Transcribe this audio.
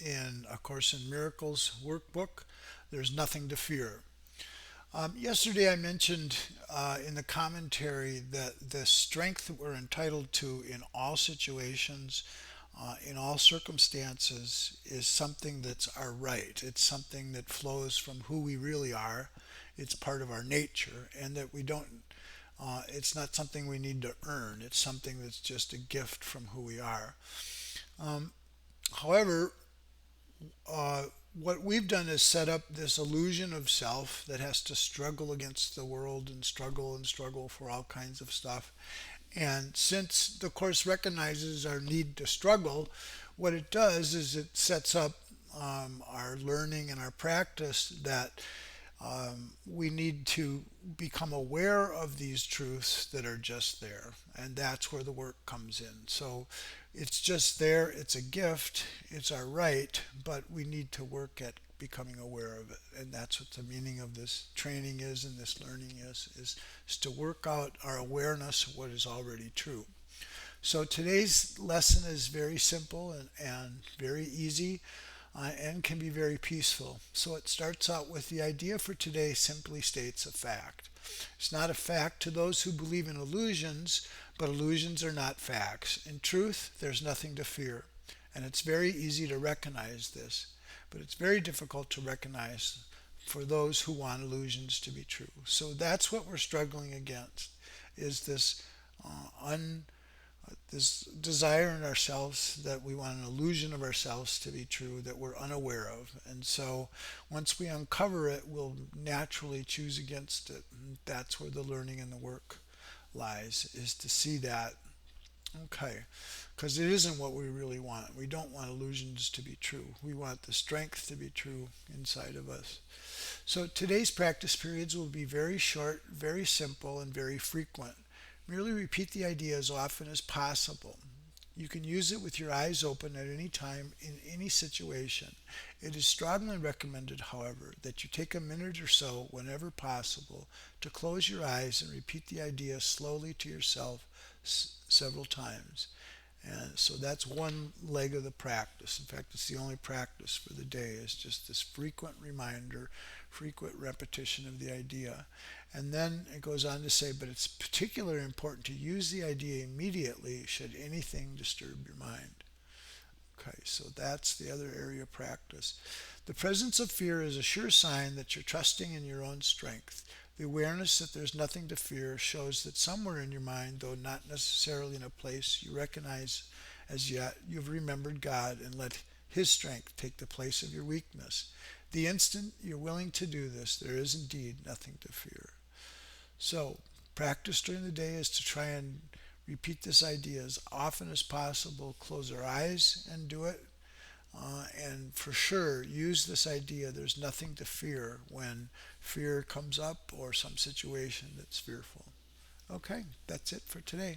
in A Course in Miracles workbook. There's nothing to fear. Yesterday I mentioned in the commentary that the strength that we're entitled to in all situations, in all circumstances, is something that's our right. It's something that flows from who we really are. It's part of our nature, and that we don't. It's not something we need to earn. It's something that's just a gift from who we are. Um, However, uh, what we've done is set up this illusion of self that has to struggle against the world and struggle for all kinds of stuff. And since the Course recognizes our need to struggle, what it does is it sets up our learning and our practice that we need to become aware of these truths that are just there. And that's where the work comes in. So it's just there, it's a gift, it's our right, but we need to work at becoming aware of it. And that's what the meaning of this training is and this learning is to work out our awareness of what is already true. So today's lesson is very simple and very easy and can be very peaceful. So it starts out with the idea for today simply states a fact. It's not a fact to those who believe in illusions, but illusions are not facts. In truth, there's nothing to fear. And it's very easy to recognize this, but it's very difficult to recognize for those who want illusions to be true. So that's what we're struggling against, is this desire in ourselves that we want an illusion of ourselves to be true that we're unaware of. And so once we uncover it, we'll naturally choose against it. And that's where the learning and the work lies, is to see that, okay, because it isn't what we really want. We don't want illusions to be true. We want the strength to be true inside of us. So today's practice periods will be very short, very simple, and very frequent. Merely repeat the idea as often as possible. You can use it with your eyes open at any time in any situation. It is strongly recommended, however, that you take a minute or so whenever possible to close your eyes and repeat the idea slowly to yourself several times. And so that's one leg of the practice. In fact, it's the only practice for the day, is just this frequent reminder, frequent repetition of the idea. And then it goes on to say, but it's particularly important to use the idea immediately should anything disturb your mind. Okay, so that's the other area of practice. The presence of fear is a sure sign that you're trusting in your own strength. The awareness that there's nothing to fear shows that somewhere in your mind, though not necessarily in a place you recognize as yet, you've remembered God and let His strength take the place of your weakness. The instant you're willing to do this, there is indeed nothing to fear. So, practice during the day is to try and repeat this idea as often as possible. Close our eyes and do it. And for sure, use this idea there's nothing to fear when fear comes up or some situation that's fearful. Okay, that's it for today.